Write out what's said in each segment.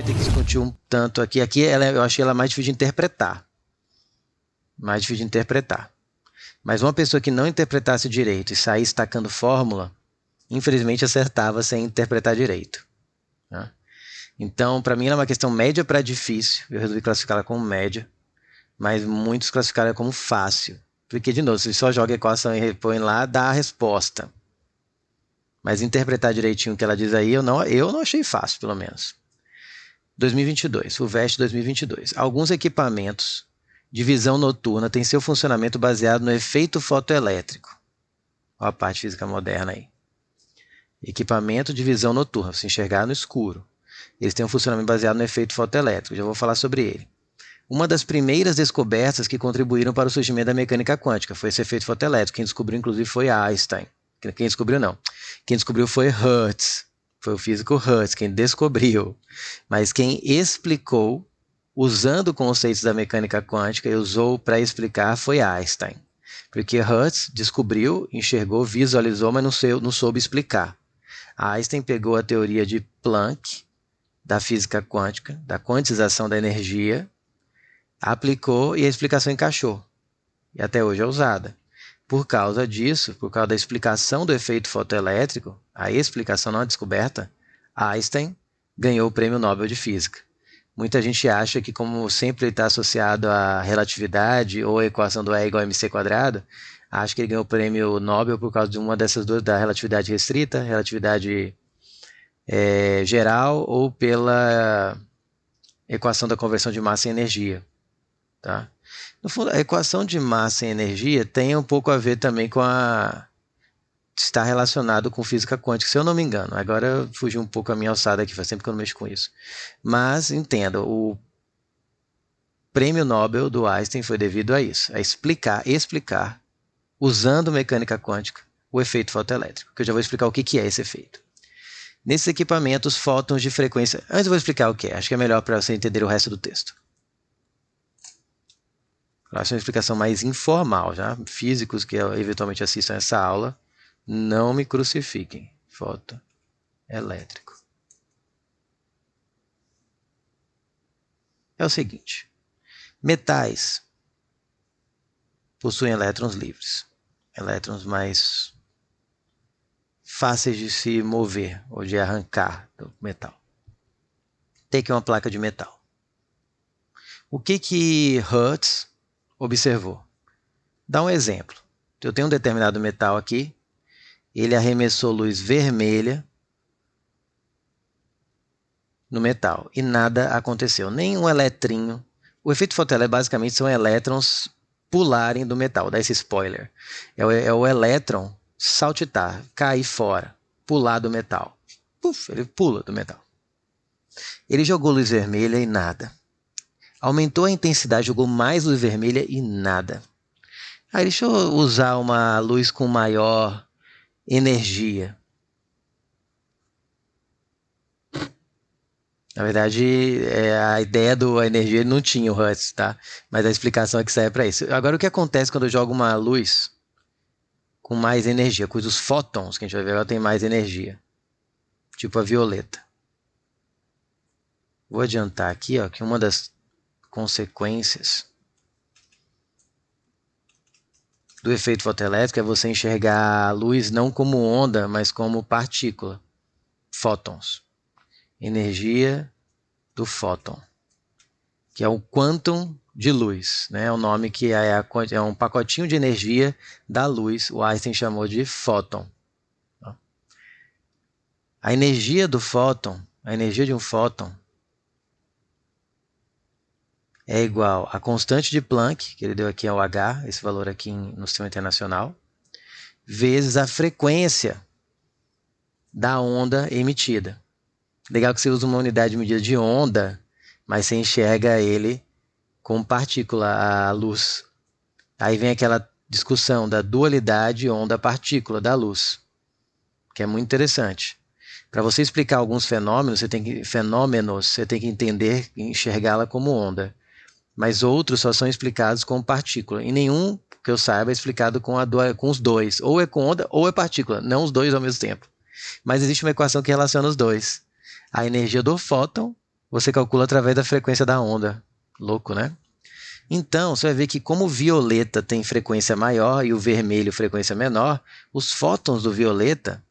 ter que discutir um tanto aqui. Aqui eu achei ela mais difícil de interpretar. Mais difícil de interpretar. Mas uma pessoa que não interpretasse direito e saísse tacando fórmula, infelizmente acertava sem interpretar direito. Né? Então, para mim, ela é uma questão média para difícil. Eu resolvi classificá-la como média. Mas muitos classificaram como fácil. Porque, de novo, se só joga a equação e repõe lá, dá a resposta. Mas interpretar direitinho o que ela diz aí, eu não achei fácil, pelo menos. 2022, FUVEST 2022. Alguns equipamentos de visão noturna têm seu funcionamento baseado no efeito fotoelétrico. Olha a parte física moderna aí. Equipamento de visão noturna, se enxergar no escuro. Eles têm um funcionamento baseado no efeito fotoelétrico, já vou falar sobre ele. Uma das primeiras descobertas que contribuíram para o surgimento da mecânica quântica foi esse efeito fotoelétrico. Quem descobriu, inclusive, foi Einstein. Quem descobriu, não. Quem descobriu foi Hertz. Foi o físico Hertz quem descobriu. Mas quem explicou, usando conceitos da mecânica quântica e usou para explicar, foi Einstein. Porque Hertz descobriu, enxergou, visualizou, mas não soube explicar. Einstein pegou a teoria de Planck, da física quântica, da quantização da energia, aplicou e a explicação encaixou. E até hoje é usada. Por causa disso, por causa da explicação do efeito fotoelétrico, a explicação, não a descoberta, Einstein ganhou o Prêmio Nobel de Física. Muita gente acha que, como sempre está associado à relatividade ou à equação do E igual a mc², acha que ele ganhou o Prêmio Nobel por causa de uma dessas duas, da relatividade restrita, relatividade geral, ou pela equação da conversão de massa em energia. Tá? No fundo, a equação de massa e energia tem um pouco a ver também com está relacionado com física quântica, se eu não me engano. Agora fugiu um pouco a minha alçada aqui, faz tempo que eu não mexo com isso. Mas entenda, o prêmio Nobel do Einstein foi devido a isso, a explicar, usando mecânica quântica, o efeito fotoelétrico, que eu já vou explicar o que é esse efeito. Nesses equipamentos, fótons de frequência... Antes eu vou explicar o que é, acho que é melhor para você entender o resto do texto. Acho uma explicação mais informal, já. Físicos que eventualmente assistam essa aula, não me crucifiquem. Fotoelétrico. É o seguinte. Metais possuem elétrons livres. Elétrons mais fáceis de se mover ou de arrancar do metal. Tem aqui uma placa de metal. O que Hertz observou? Dá um exemplo. Eu tenho um determinado metal aqui, ele arremessou luz vermelha no metal e nada aconteceu, nem um eletrinho. O efeito fotoelétrico basicamente são elétrons pularem do metal, dá esse spoiler. É o elétron saltitar, cair fora, pular do metal. Puf, ele pula do metal. Ele jogou luz vermelha e nada. Aumentou a intensidade, jogou mais luz vermelha e nada. Aí deixa eu usar uma luz com maior energia. Na verdade, a ideia da energia não tinha o Hertz, tá? Mas a explicação é que serve para isso. Agora, o que acontece quando eu jogo uma luz com mais energia? Os fótons, que a gente vai ver agora, tem mais energia. Tipo a violeta. Vou adiantar aqui, ó, que uma das consequências do efeito fotoelétrico é você enxergar a luz não como onda, mas como partícula. Fótons. Energia do fóton, que é o quantum de luz, né? É o nome que é um pacotinho de energia da luz, o Einstein chamou de fóton. A energia do fóton, a energia de um fóton é igual à constante de Planck, que ele deu aqui ao H, esse valor aqui no sistema internacional, vezes a frequência da onda emitida. Legal que você usa uma unidade de medida de onda, mas você enxerga ele como partícula, a luz. Aí vem aquela discussão da dualidade onda-partícula da luz, que é muito interessante. Para você explicar alguns fenômenos, você tem que entender e enxergá-la como onda. Mas outros só são explicados como partícula. E nenhum, que eu saiba, é explicado com os dois. Ou é com onda ou é partícula, não os dois ao mesmo tempo. Mas existe uma equação que relaciona os dois. A energia do fóton você calcula através da frequência da onda. Louco, né? Então, você vai ver que como o violeta tem frequência maior e o vermelho frequência menor, os fótons do violeta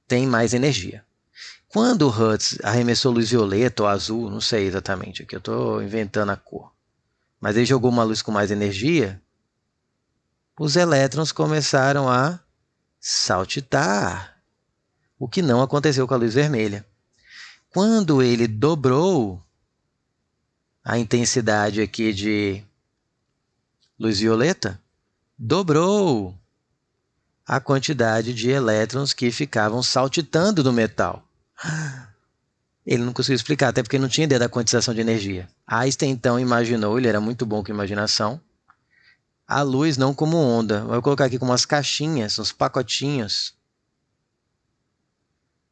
têm mais energia. Quando o Hertz arremessou luz violeta ou azul, não sei exatamente, aqui eu estou inventando a cor, mas ele jogou uma luz com mais energia, os elétrons começaram a saltitar, o que não aconteceu com a luz vermelha. Quando ele dobrou a intensidade aqui de luz violeta, dobrou a quantidade de elétrons que ficavam saltitando no metal. Ele não conseguiu explicar, até porque não tinha ideia da quantização de energia. Einstein, então, imaginou, ele era muito bom com imaginação, a luz não como onda. Eu vou colocar aqui como umas caixinhas, uns pacotinhos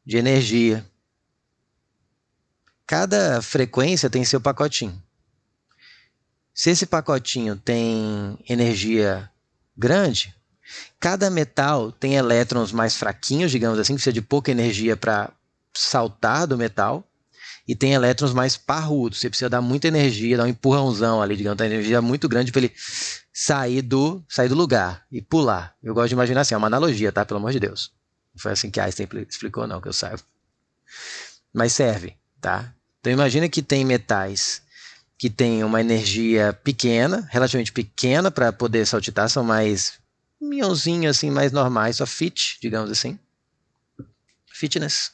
de energia. Cada frequência tem seu pacotinho. Se esse pacotinho tem energia grande, cada metal tem elétrons mais fraquinhos, digamos assim, que precisa de pouca energia para saltar do metal, e tem elétrons mais parrudos. Você precisa dar muita energia, dar um empurrãozão ali, digamos, uma energia muito grande para ele sair do lugar e pular. Eu gosto de imaginar assim, é uma analogia, tá? Pelo amor de Deus. Não foi assim que Einstein explicou, não, que eu saiba. Mas serve, tá? Então imagina que tem metais que têm uma energia pequena, relativamente pequena para poder saltitar, são mais mionzinhos assim, mais normais, só fit, digamos assim. Fitness.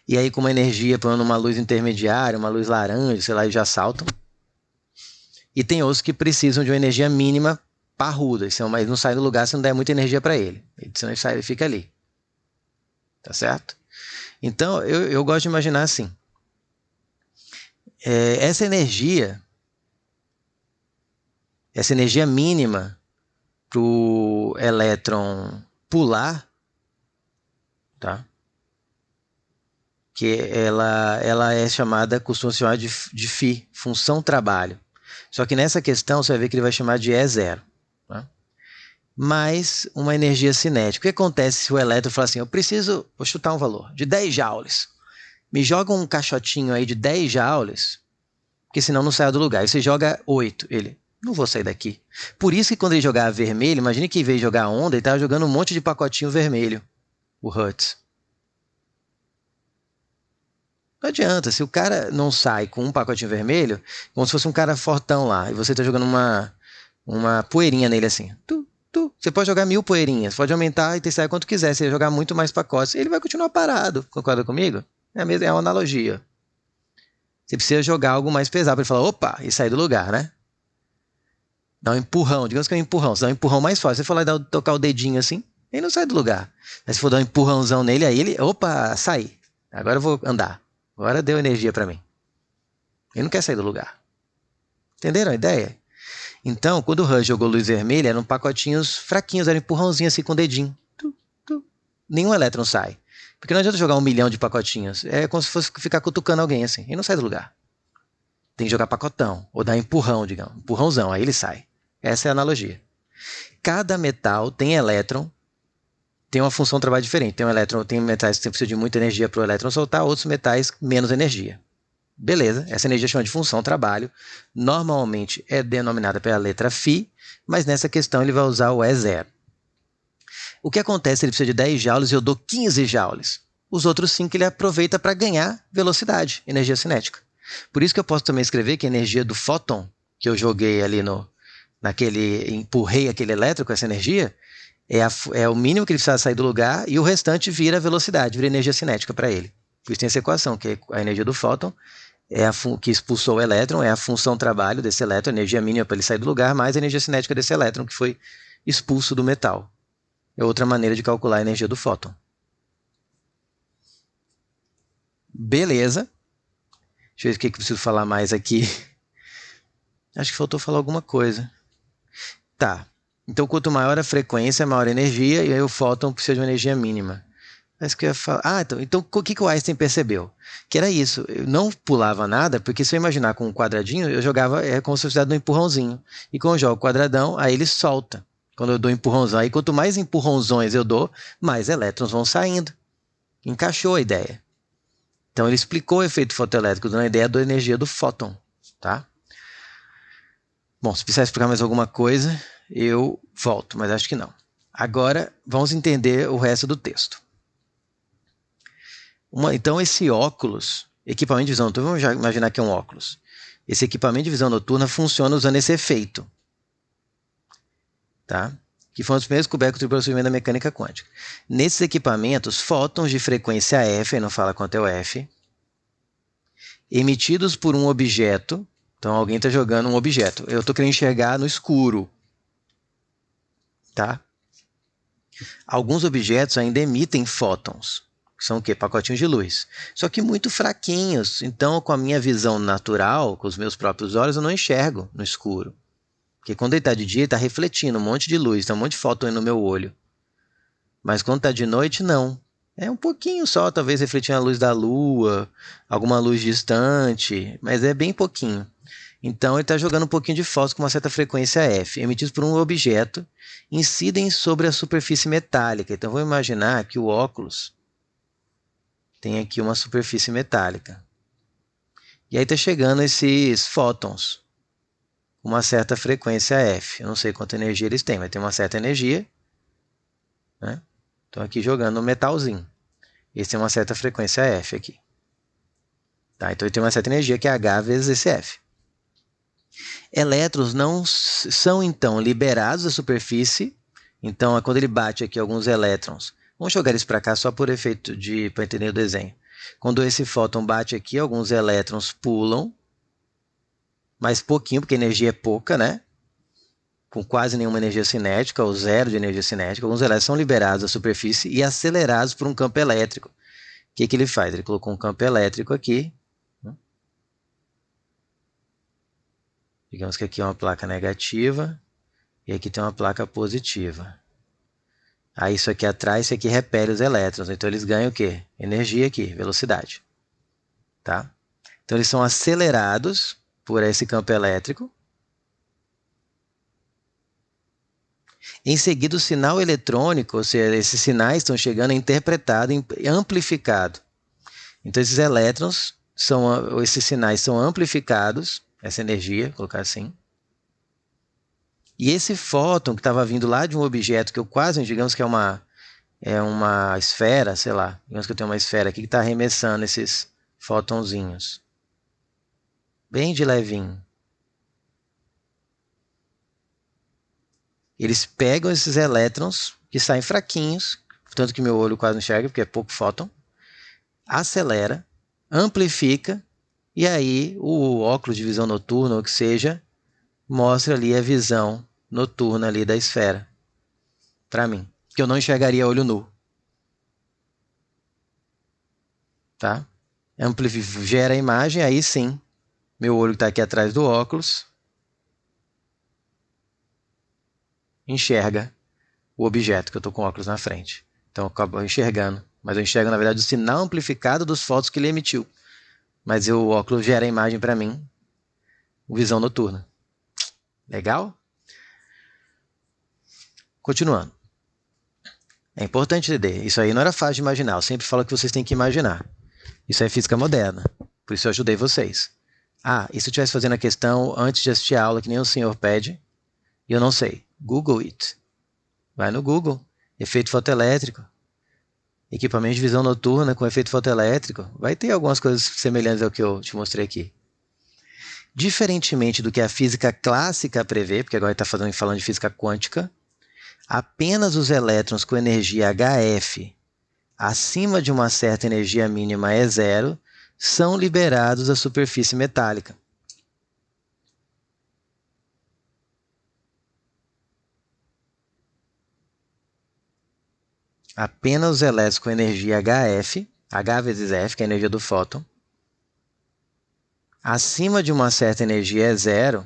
E aí com uma energia, pondo uma luz intermediária, uma luz laranja, sei lá, eles já saltam. E tem outros que precisam de uma energia mínima parruda, mas não sai do lugar se não der muita energia para ele. Senão ele fica ali. Tá certo? Então, eu gosto de imaginar assim. Essa energia mínima para o elétron pular, tá? Que ela é chamada, costuma se chamar de φ, função trabalho. Só que nessa questão você vai ver que ele vai chamar de E0. Tá? Mais uma energia cinética. O que acontece se o elétron falar assim, vou chutar um valor, de 10 joules. Me joga um caixotinho aí de 10 joules, porque senão não sai do lugar. Aí você joga 8, ele, não vou sair daqui. Por isso que quando ele jogar vermelho, imagine que em vez de jogar onda, ele estava jogando um monte de pacotinho vermelho, o Hertz. Não adianta, se o cara não sai com um pacotinho vermelho, como se fosse um cara fortão lá, e você está jogando uma poeirinha nele assim. Você pode jogar 1000 poeirinhas, pode aumentar a intensidade quanto quiser, se ele jogar muito mais pacotes, ele vai continuar parado. Concorda comigo? É uma analogia. Você precisa jogar algo mais pesado para ele falar, opa, e sair do lugar, né? Dá um empurrão, digamos que é um empurrão, você dá um empurrão mais forte. Se você for lá e tocar o dedinho assim, ele não sai do lugar. Mas se for dar um empurrãozão nele, aí ele, opa, saí. Agora eu vou andar. Agora deu energia para mim. Ele não quer sair do lugar. Entenderam a ideia? Então, quando o Hertz jogou luz vermelha, eram pacotinhos fraquinhos, eram empurrãozinhos assim com o dedinho. Nenhum elétron sai. Porque não adianta jogar 1 milhão de pacotinhos. É como se fosse ficar cutucando alguém assim. Ele não sai do lugar. Tem que jogar pacotão. Ou dar empurrão, digamos. Empurrãozão, aí ele sai. Essa é a analogia. Cada metal tem elétron, tem uma função de trabalho diferente. Tem metais que precisam de muita energia para o elétron soltar, outros metais menos energia. Beleza, essa energia chama de função trabalho. Normalmente é denominada pela letra φ, mas nessa questão ele vai usar o E0. O que acontece? Ele precisa de 10 joules e eu dou 15 joules. Os outros 5 ele aproveita para ganhar velocidade, energia cinética. Por isso que eu posso também escrever que a energia do fóton, que eu joguei ali empurrei aquele elétron com essa energia, é o mínimo que ele precisa sair do lugar e o restante vira velocidade, vira energia cinética para ele. Por isso tem essa equação, que a energia do fóton que expulsou o elétron, é a função trabalho desse elétron, a energia mínima para ele sair do lugar, mais a energia cinética desse elétron que foi expulso do metal. É outra maneira de calcular a energia do fóton. Beleza. Deixa eu ver o que eu preciso falar mais aqui. Acho que faltou falar alguma coisa. Tá. Então, quanto maior a frequência, maior a energia, e aí o fóton precisa de uma energia mínima. Mas que eu ia falar. Então o que o Einstein percebeu? Que era isso. Eu não pulava nada, porque se eu imaginar com um quadradinho, eu jogava como se fosse dado um empurrãozinho. E quando eu jogo quadradão, aí ele solta. Quando eu dou empurrãozão, aí quanto mais empurrãozões eu dou, mais elétrons vão saindo. Encaixou a ideia. Então ele explicou o efeito fotoelétrico dando a ideia da energia do fóton, tá? Bom, se precisar explicar mais alguma coisa, eu volto, mas acho que não. Agora, vamos entender o resto do texto. Então, esse óculos, equipamento de visão noturna, vamos já imaginar que é um óculos. Esse equipamento de visão noturna funciona usando esse efeito, tá? Que foi um dos primeiros descobertos do procedimento da mecânica quântica. Nesses equipamentos, fótons de frequência F, aí não fala quanto é o F, emitidos por um objeto. Então, alguém está jogando um objeto. Eu estou querendo enxergar no escuro, tá? Alguns objetos ainda emitem fótons, que são o quê? Pacotinhos de luz. Só que muito fraquinhos. Então, com a minha visão natural, com os meus próprios olhos, eu não enxergo no escuro. Porque quando ele está de dia, ele está refletindo um monte de luz, tem um monte de fóton aí no meu olho. Mas quando está de noite, não. É um pouquinho só, talvez refletindo a luz da lua, alguma luz distante, mas é bem pouquinho. Então ele está jogando um pouquinho de fósforo com uma certa frequência F, emitidos por um objeto, incidem sobre a superfície metálica. Então vamos imaginar que o óculos tem aqui uma superfície metálica. E aí está chegando esses fótons com uma certa frequência F. Eu não sei quanta energia eles têm, mas tem uma certa energia, né? Estou aqui jogando um metalzinho. Esse tem uma certa frequência F aqui. Tá? Então ele tem uma certa energia que é H vezes esse F. Elétrons não são, então, liberados da superfície. Então, quando ele bate aqui alguns elétrons, vamos jogar eles para cá só por efeito para entender o desenho. Quando esse fóton bate aqui, alguns elétrons pulam, mas pouquinho, porque a energia é pouca, né? Com quase nenhuma energia cinética, ou zero de energia cinética. Alguns elétrons são liberados da superfície e acelerados por um campo elétrico. O que ele faz? Ele colocou um campo elétrico aqui. Digamos que aqui é uma placa negativa e aqui tem uma placa positiva. Aí isso aqui atrai, isso aqui repele os elétrons. Então eles ganham o quê? Energia aqui, velocidade. Tá? Então eles são acelerados por esse campo elétrico. Em seguida, o sinal eletrônico, ou seja, esses sinais estão chegando, é interpretado e amplificado. Então esses elétrons, esses sinais são amplificados, essa energia, vou colocar assim. E esse fóton que estava vindo lá de um objeto que eu quase, digamos que é uma esfera, sei lá, digamos que eu tenho uma esfera aqui que está arremessando esses fótonzinhos. Bem de levinho. Eles pegam esses elétrons que saem fraquinhos, tanto que meu olho quase não enxerga, porque é pouco fóton, acelera, amplifica, e aí o óculos de visão noturna, ou que seja, mostra ali a visão noturna ali da esfera, para mim, que eu não enxergaria olho nu. Tá? Gera a imagem, aí sim, meu olho está aqui atrás do óculos, enxerga o objeto que eu estou com o óculos na frente. Então eu acabo enxergando, mas eu enxergo na verdade o sinal amplificado dos fótons que ele emitiu. Mas o óculos gera a imagem para mim, visão noturna. Legal? Continuando. É importante entender, isso aí não era fácil de imaginar, eu sempre falo que vocês têm que imaginar. Isso é física moderna, por isso eu ajudei vocês. E se eu estivesse fazendo a questão antes de assistir a aula, que nem o senhor pede, e eu não sei, Google it. Vai no Google, efeito fotoelétrico, equipamento de visão noturna com efeito fotoelétrico, vai ter algumas coisas semelhantes ao que eu te mostrei aqui. Diferentemente do que a física clássica prevê, porque agora está falando de física quântica, apenas os elétrons com energia HF acima de uma certa energia mínima E0 são liberados da superfície metálica. Apenas os elétrons com energia HF, H vezes F, que é a energia do fóton, acima de uma certa energia E0,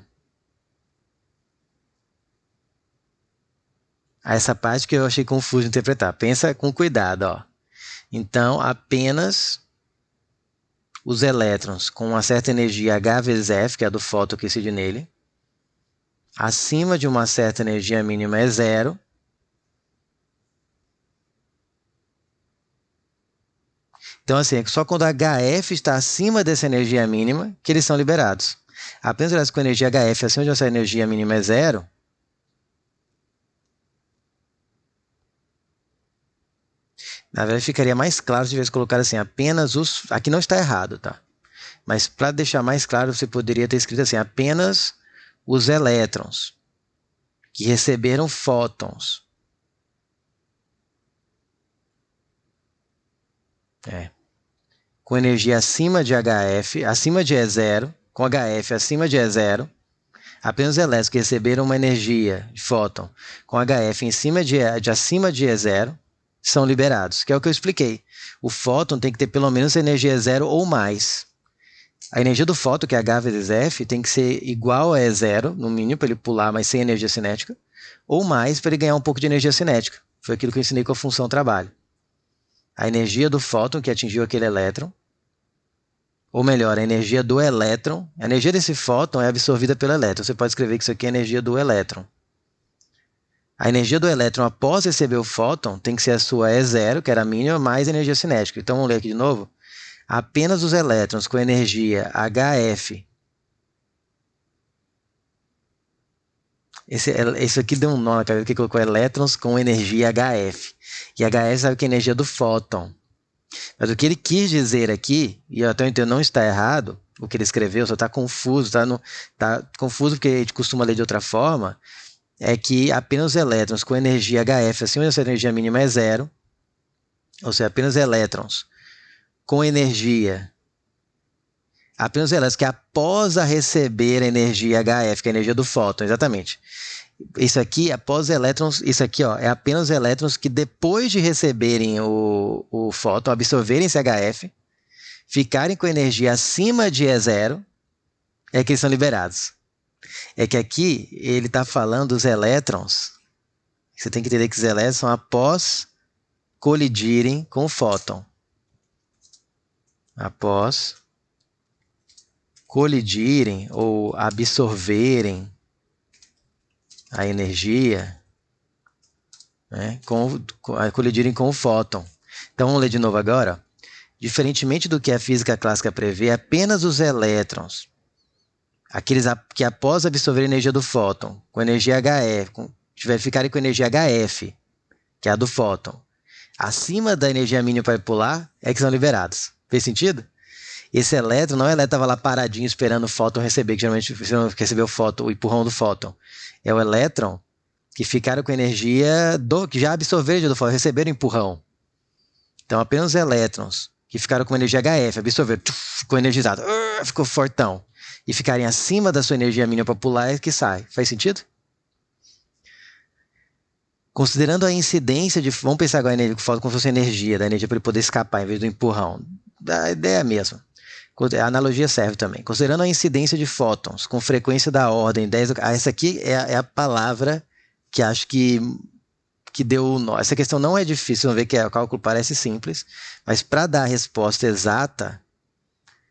essa parte que eu achei confuso de interpretar. Pensa com cuidado, ó. Então, apenas os elétrons com uma certa energia H vezes F, que é a do fóton que incide nele, acima de uma certa energia mínima E0, Então, assim, é só quando HF está acima dessa energia mínima que eles são liberados. Apenas elas com energia HF acima de essa energia mínima é zero, na verdade ficaria mais claro se tivesse colocado assim, apenas os... Aqui não está errado, tá? Mas para deixar mais claro, você poderia ter escrito assim, apenas os elétrons que receberam fótons. Com energia acima de HF, acima de E0, com HF acima de E0, apenas os elétrons que receberam uma energia de fóton com HF em cima de acima de E0 são liberados, que é o que eu expliquei. O fóton tem que ter pelo menos energia E0 ou mais. A energia do fóton, que é H vezes F, tem que ser igual a E0, no mínimo, para ele pular, mas sem energia cinética, ou mais para ele ganhar um pouco de energia cinética. Foi aquilo que eu ensinei com a função trabalho. A energia do fóton que atingiu aquele elétron, ou melhor, a energia do elétron, a energia desse fóton é absorvida pelo elétron. Você pode escrever que isso aqui é a energia do elétron. A energia do elétron após receber o fóton tem que ser a sua E0, que era a mínima, mais energia cinética. Então vamos ler aqui de novo. Apenas os elétrons com energia HF. Isso aqui deu um nó na cabeça, que colocou elétrons com energia HF. E HF sabe que é a energia do fóton. Mas o que ele quis dizer aqui, e eu até entendo não está errado, o que ele escreveu, só está confuso, tá confuso porque a gente costuma ler de outra forma, é que apenas os elétrons com energia HF acima dessa energia mínima é zero, ou seja, apenas elétrons com energia, apenas elétrons que após a receber a energia HF, que é a energia do fóton, exatamente. Isso aqui, após elétrons, isso aqui ó, é apenas elétrons que depois de receberem o fóton, absorverem esse HF, ficarem com energia acima de E0, é que eles são liberados. É que aqui ele está falando dos elétrons, você tem que entender que os elétrons são após colidirem com o fóton. Após colidirem ou absorverem a energia, né, colidirem com o fóton. Então vamos ler de novo agora. Diferentemente do que a física clássica prevê, apenas os elétrons, aqueles que após absorver a energia do fóton, com energia HF, ficarem com energia HF, que é a do fóton, acima da energia mínima para pular, é que são liberados. Fez sentido? Esse elétron não é o elétron que estava lá paradinho esperando o fóton receber, que geralmente recebeu o empurrão do fóton. É o elétron que ficaram com energia que já absorveram a energia do fóton, receberam o empurrão. Então, apenas os elétrons que ficaram com energia HF, absorveram, ficou energizado, ficou fortão, e ficarem acima da sua energia mínima para pular, é que sai. Faz sentido? Considerando a incidência de... Vamos pensar agora em fóton como se fosse energia, da energia para ele poder escapar em vez do empurrão. A ideia é a mesma. A analogia serve também. Considerando a incidência de fótons com frequência da ordem 10... Essa aqui é a palavra que acho que deu o nó. Essa questão não é difícil, vamos ver que o cálculo parece simples, mas para dar a resposta exata,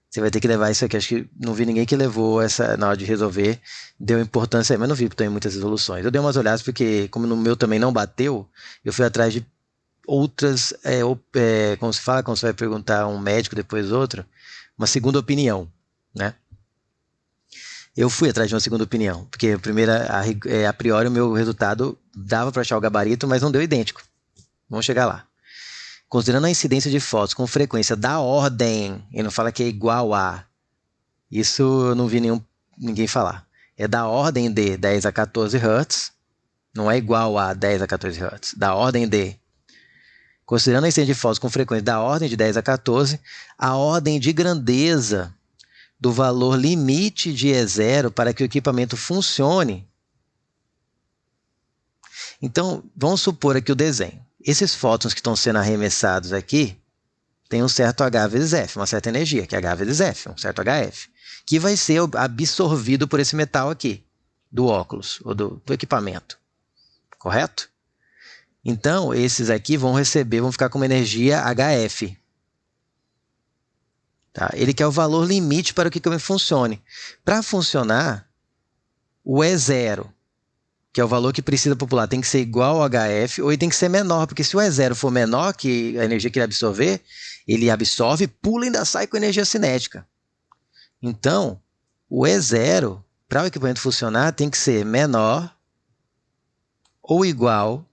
você vai ter que levar isso aqui. Acho que não vi ninguém que levou essa na hora de resolver, deu importância, mas não vi porque tem muitas resoluções. Eu dei umas olhadas porque, como no meu também não bateu, eu fui atrás de outras, como se fala, quando você vai perguntar a um médico, depois outro, uma segunda opinião, né? Eu fui atrás de uma segunda opinião, porque a primeira, a priori, o meu resultado dava para achar o gabarito, mas não deu idêntico. Vamos chegar lá. Considerando a incidência de fótons com frequência da ordem, ele não fala que é igual a, isso eu não vi ninguém falar. É da ordem de 10 a 14 Hz, não é igual a 10 a 14 Hz, da ordem de. Considerando a incidência de fótons com frequência da ordem de 10 a 14, a ordem de grandeza do valor limite de E0 para que o equipamento funcione. Então, vamos supor aqui o desenho. Esses fótons que estão sendo arremessados aqui têm um certo H vezes F, uma certa energia, que é H vezes F, um certo HF, que vai ser absorvido por esse metal aqui, do óculos, ou do equipamento. Correto? Então, esses aqui vão ficar com uma energia HF. Tá? Ele quer o valor limite para que o equipamento funcione. Para funcionar, o E0, que é o valor que precisa popular, tem que ser igual ao HF, ou ele tem que ser menor, porque se o E0 for menor que a energia que ele absorver, Ele absorve, pula e ainda sai com energia cinética. Então, o E0, para o equipamento funcionar, tem que ser menor ou igual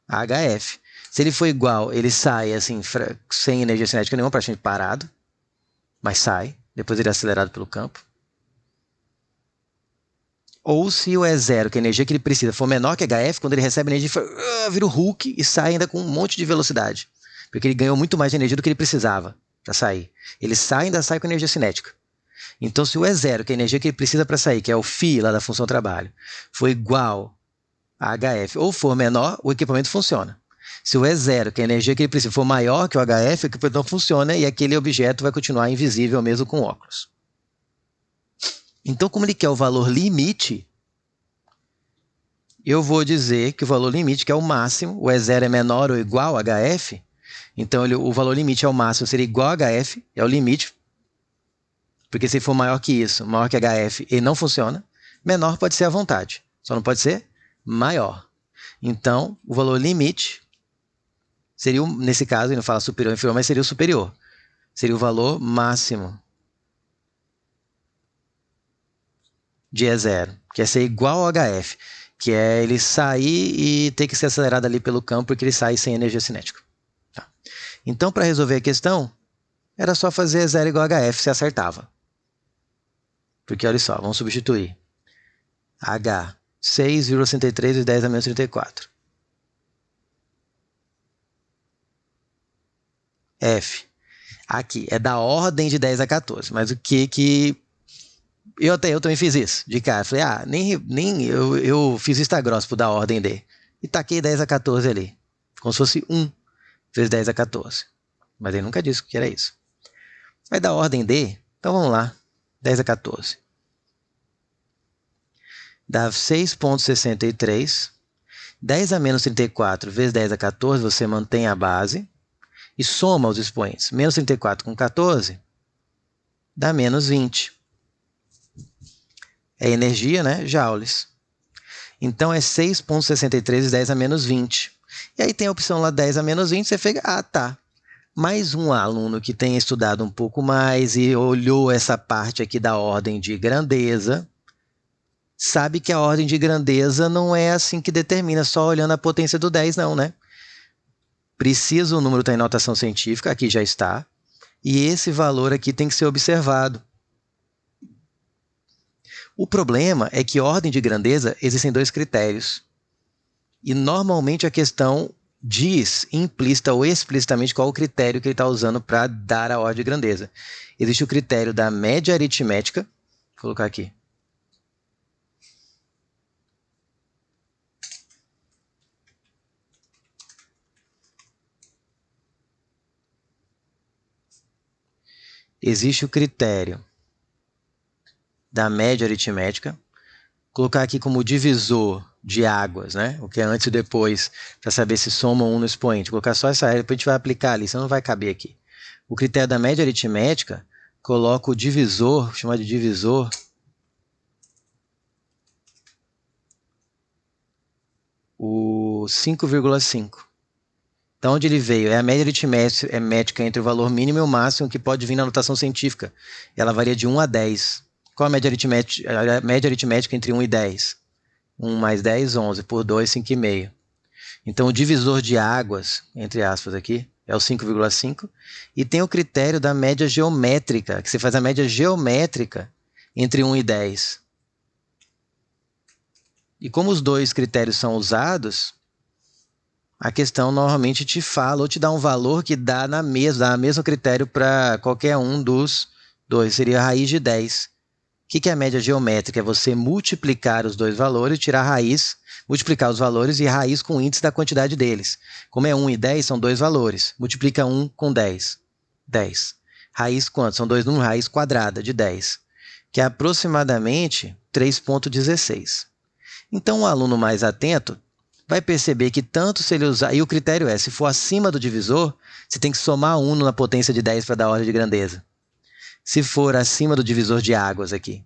a HF. Se ele for igual, ele sai assim, sem energia cinética nenhuma, praticamente parado, mas sai, depois ele é acelerado pelo campo. Ou se o E0, que é a energia que ele precisa, for menor que HF, quando ele recebe energia, vira o Hulk e sai ainda com um monte de velocidade. Porque ele ganhou muito mais energia do que ele precisava para sair. Ele sai e ainda sai com energia cinética. Então, se o E0, que é a energia que ele precisa para sair, que é o φ lá da função trabalho, for igual a HF ou for menor, o equipamento funciona. Se o E0, que é a energia que ele precisa, for maior que o HF, o equipamento não funciona e aquele objeto vai continuar invisível mesmo com óculos. Então, como ele quer o valor limite, eu vou dizer que o valor limite, que é o máximo, o E0 é menor ou igual a HF, então o valor limite é o máximo, seria igual a HF, é o limite, porque se for maior que isso, maior que HF, ele não funciona. Menor pode ser à vontade, só não pode ser maior. Então, o valor limite seria, nesse caso, ele não fala superior ou inferior, mas seria o superior. Seria o valor máximo de E0, que é ser igual ao HF, que é ele sair e ter que ser acelerado ali pelo campo, porque ele sai sem energia cinética. Tá. Então, para resolver a questão, era só fazer E0 igual a HF, se acertava. Porque, olha só, vamos substituir. H, 6,63 vezes 10 a menos 34. F, aqui, é da ordem de 10 a 14, mas o que eu também fiz isso, de cara. Falei, eu fiz vista grossa por dar ordem D. E taquei 10 a 14 ali. Como se fosse 1 vezes 10 a 14. Mas ele nunca disse que era isso. Vai dar ordem D, então vamos lá. 10 a 14. Dá 6,63. 10 a menos 34 vezes 10 a 14, você mantém a base e soma os expoentes. Menos 34 com 14 dá menos 20. É energia, né? Joules. Então, é 6,63 vezes 10 a menos 20. E aí tem a opção lá 10 a menos 20, você fica, tá. Mais um aluno que tenha estudado um pouco mais e olhou essa parte aqui da ordem de grandeza, sabe que a ordem de grandeza não é assim que determina, só olhando a potência do 10 não, né? Precisa o número estar em notação científica, aqui já está, e esse valor aqui tem que ser observado. O problema é que ordem de grandeza existem dois critérios. E normalmente a questão diz implícita ou explicitamente qual o critério que ele está usando para dar a ordem de grandeza. Existe o critério da média aritmética, vou colocar aqui. Existe o critério da média aritmética, colocar aqui como divisor de águas, né? O que é antes e depois, para saber se soma um no expoente. Vou colocar só essa área, depois a gente vai aplicar ali, senão não vai caber aqui. O critério da média aritmética, coloco o divisor, vou chamar de divisor, o 5,5. Então, onde ele veio? É a média aritmética entre o valor mínimo e o máximo que pode vir na notação científica. Ela varia de 1 a 10. Qual a média aritmética entre 1 e 10? 1 mais 10, 11. Por 2, 5,5. Então, o divisor de águas, entre aspas aqui, é o 5,5. E tem o critério da média geométrica, que você faz a média geométrica entre 1 e 10. E como os dois critérios são usados, a questão normalmente te fala ou te dá um valor que dá o mesmo critério para qualquer um dos dois. Seria a raiz de 10. O que é a média geométrica? É você multiplicar os dois valores, tirar a raiz, multiplicar os valores e a raiz com o índice da quantidade deles. Como é 1 e 10, são dois valores. Multiplica 1 com 10. 10. Raiz quanto? São dois números, raiz quadrada de 10, que é aproximadamente 3,16. Então, um aluno mais atento vai perceber que tanto se ele usar... E o critério é, se for acima do divisor, você tem que somar 1 na potência de 10 para dar ordem de grandeza. Se for acima do divisor de águas aqui.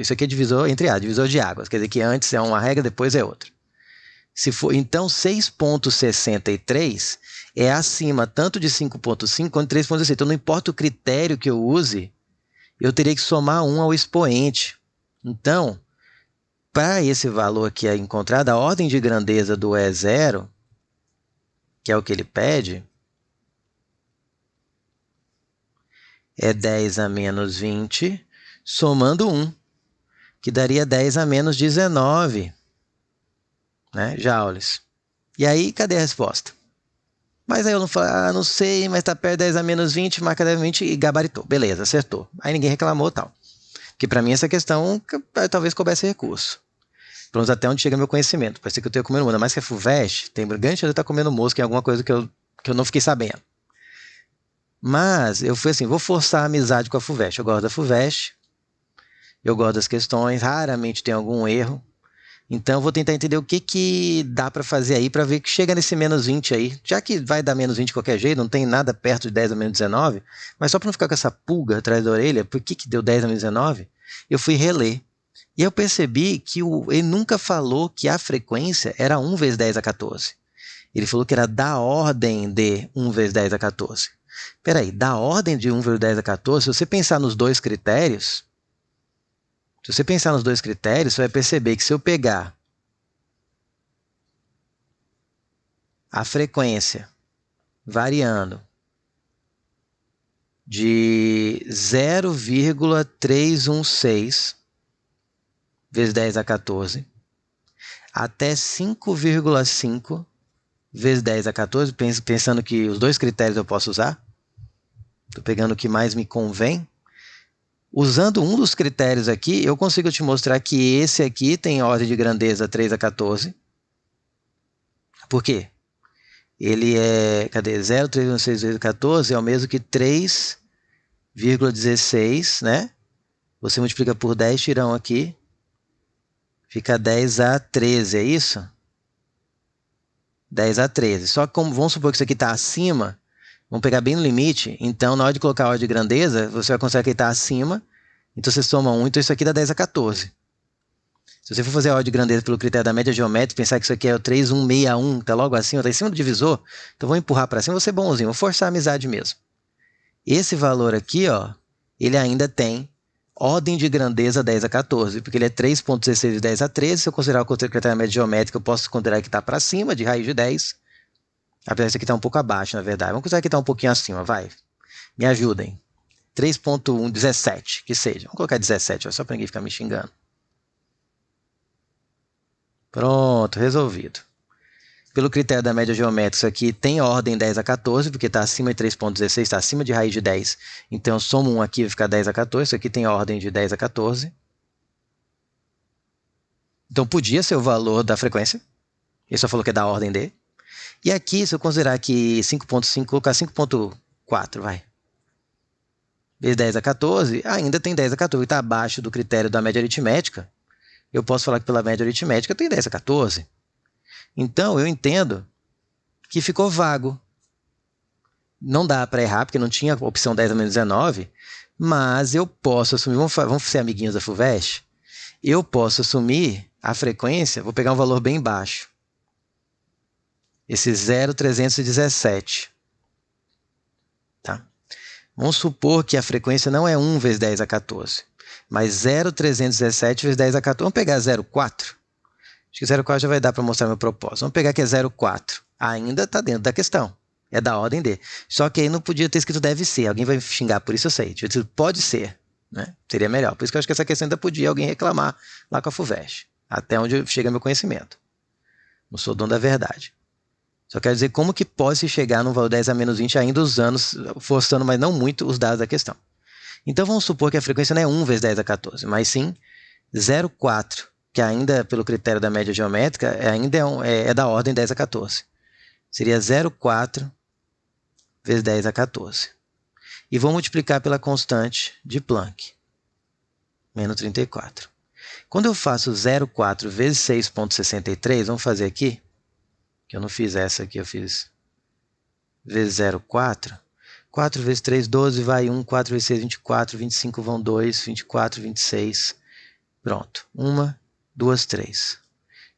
Isso aqui é divisor entre A, divisor de águas. Quer dizer que antes é uma regra, depois é outra. Se for, então, 6,63 é acima tanto de 5,5 quanto de 3,16. Então, não importa o critério que eu use, eu teria que somar 1 ao expoente. Então, para esse valor aqui encontrado, a ordem de grandeza do E0, que é o que ele pede, é 10 a menos 20, somando 1, que daria 10 a menos 19, né, joules. E aí, cadê a resposta? Mas aí eu não falo, não sei, mas está perto de 10 a menos 20, marca 10 a 20 e gabaritou. Beleza, acertou. Aí ninguém reclamou tal. Porque para mim essa questão talvez coubesse recurso. Pelo menos até onde chega meu conhecimento. Pode ser que eu tenha comendo mosca, mas que é FUVEST, tem grande chance de estar comendo mosca em alguma coisa que eu não fiquei sabendo. Mas eu fui assim, vou forçar a amizade com a FUVEST. Eu gosto da FUVEST, eu gosto das questões, raramente tem algum erro. Então eu vou tentar entender o que dá para fazer aí para ver que chega nesse menos 20 aí. Já que vai dar menos 20 de qualquer jeito, não tem nada perto de 10 a menos 19, mas só para não ficar com essa pulga atrás da orelha, por que deu 10 a menos 19? Eu fui reler. E eu percebi que ele nunca falou que a frequência era 1 vezes 10 a 14. Ele falou que era da ordem de 1 vezes 10 a 14. Peraí, da ordem de 1 vezes 10 a 14, se você pensar nos dois critérios, você vai perceber que se eu pegar a frequência variando de 0,316 vezes 10 a 14 até 5,5 vezes 10 a 14, pensando que os dois critérios eu posso usar, estou pegando o que mais me convém. Usando um dos critérios aqui, eu consigo te mostrar que esse aqui tem ordem de grandeza 3 a 14. Por quê? Ele é, cadê? 0,316 vezes 14 é o mesmo que 3,16, né? Você multiplica por 10, tirão aqui, fica 10 a 13, é isso? 10 a 13. Só que como, vamos supor que isso aqui está acima, vamos pegar bem no limite, então na hora de colocar a ordem de grandeza, você vai considerar que ele está acima, então você soma 1, então isso aqui dá 10 a 14. Se você for fazer a ordem de grandeza pelo critério da média geométrica, pensar que isso aqui é o 3161, está logo acima, está em cima do divisor, então vou empurrar para cima, vou ser bonzinho, vou forçar a amizade mesmo. Esse valor aqui, ó, ele ainda tem ordem de grandeza 10 a 14, porque ele é 3,16 de 10 a 13. Se eu considerar o critério da média geométrica, eu posso considerar que está para cima de raiz de 10. Apesar disso aqui estar um pouco abaixo, na verdade. Vamos considerar que está um pouquinho acima, vai. Me ajudem. 3,117, que seja. Vamos colocar 17, ó, só para ninguém ficar me xingando. Pronto, resolvido. Pelo critério da média geométrica, isso aqui tem ordem 10 a 14, porque está acima de 3,16, está acima de raiz de 10. Então, eu somo 1 aqui, vai ficar 10 a 14. Isso aqui tem ordem de 10 a 14. Então, podia ser o valor da frequência. Ele só falou que é da ordem de. E aqui, se eu considerar que 5,5, colocar 5,4, vai. Vezes 10 a 14, ainda tem 10 a 14. Está abaixo do critério da média aritmética. Eu posso falar que pela média aritmética tem 10 a 14. Então, eu entendo que ficou vago. Não dá para errar, porque não tinha opção 10 a menos 19, mas eu posso assumir, vamos ser amiguinhos da FUVEST, eu posso assumir a frequência, vou pegar um valor bem baixo, esse 0,317. Tá? Vamos supor que a frequência não é 1 vezes 10 a 14, mas 0,317 vezes 10 a 14. Vamos pegar 0,4. Acho que 0,4 já vai dar para mostrar meu propósito. Vamos pegar que é 0,4. Ainda está dentro da questão. É da ordem D. Só que aí não podia ter escrito deve ser. Alguém vai me xingar por isso, eu sei. Devia ter pode ser. Né? Seria melhor. Por isso que eu acho que essa questão ainda podia alguém reclamar lá com a FUVEST. Até onde chega meu conhecimento. Não sou dono da verdade. Só quero dizer como que pode se chegar no valor 10 a menos 20 ainda usando, forçando, mas não muito, os dados da questão. Então vamos supor que a frequência não é 1 vezes 10 a 14, mas sim 0,4, que ainda pelo critério da média geométrica ainda é da ordem 10 a 14. Seria 0,4 vezes 10 a 14. E vou multiplicar pela constante de Planck, menos 34. Quando eu faço 0,4 vezes 6,63, vamos fazer aqui, que eu não fiz essa aqui, eu fiz vezes 0,4. 4 vezes 3, 12, vai 1, 4 vezes 6, 24, 25 vão 2, 24, 26. Pronto. 1, 2, 3.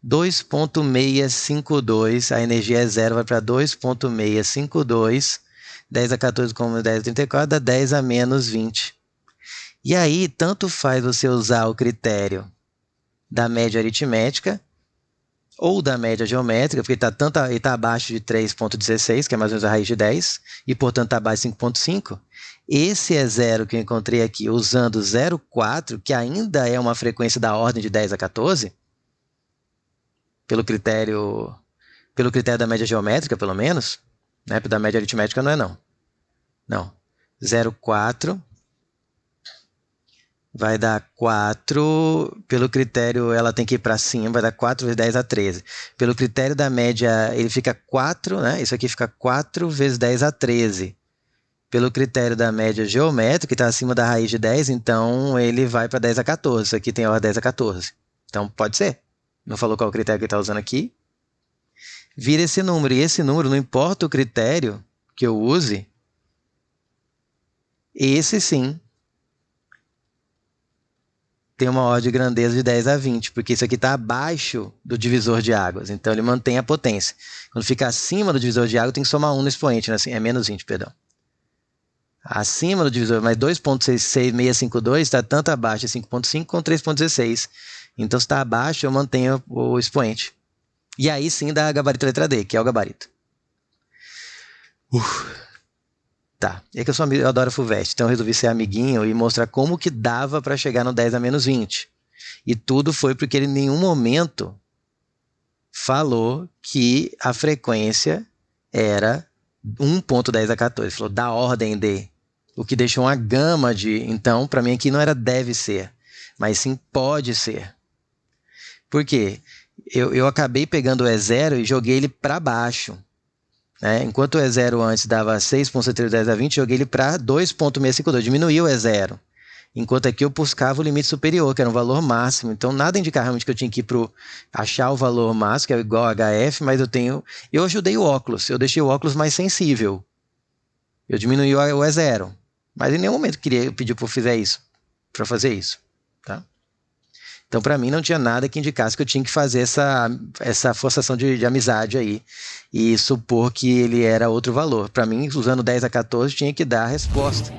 2,652, a energia é zero, vai para 2,652, 10 a 14 como 10 a 34, dá 10 a menos 20. E aí, tanto faz você usar o critério da média aritmética ou da média geométrica, porque ele tá abaixo de 3,16, que é mais ou menos a raiz de 10, e portanto está abaixo de 5,5. Esse é zero que eu encontrei aqui usando 0,4, que ainda é uma frequência da ordem de 10 a 14, pelo critério da média geométrica, pelo menos, né? Da média aritmética não é não. Não. 0,4 vai dar 4, pelo critério ela tem que ir para cima, vai dar 4 vezes 10 a 13. Pelo critério da média ele fica 4, né? Isso aqui fica 4 vezes 10 a 13. Pelo critério da média geométrica, que está acima da raiz de 10, então ele vai para 10 a 14. Isso aqui tem ordem 10 a 14. Então pode ser. Não falou qual é o critério que ele está usando aqui. Vira esse número. E esse número, não importa o critério que eu use, esse sim tem uma ordem de grandeza de 10 a 20, porque isso aqui está abaixo do divisor de águas. Então ele mantém a potência. Quando fica acima do divisor de água, tem que somar 1 no expoente, né? É menos 20, perdão. Acima do divisor, mas 2,652 está tanto abaixo de 5,5 quanto 3,16. Então, se está abaixo, eu mantenho o expoente. E aí sim dá gabarito letra D, que é o gabarito. Tá, é que eu adoro FUVEST, então eu resolvi ser amiguinho e mostrar como que dava para chegar no 10 a menos 20. E tudo foi porque ele em nenhum momento falou que a frequência era 1,10 a 14. Ele falou da ordem de, o que deixou uma gama de... Então, para mim aqui não era deve ser, mas sim pode ser. Por quê? Eu acabei pegando o E0 e joguei ele para baixo. Né? Enquanto o E0 antes dava 6,73 a 20, joguei ele para 2,652, diminuiu o E0. Enquanto aqui eu buscava o limite superior, que era um valor máximo. Então nada indica realmente que eu tinha que ir para achar o valor máximo, que é igual a HF, mas eu ajudei o óculos, eu deixei o óculos mais sensível. Eu diminuí o E0. Mas em nenhum momento pediu para eu fazer isso, para fazer isso. Tá? Então, para mim, não tinha nada que indicasse que eu tinha que fazer essa forçação de amizade aí e supor que ele era outro valor. Para mim, usando 10 a 14, tinha que dar a resposta.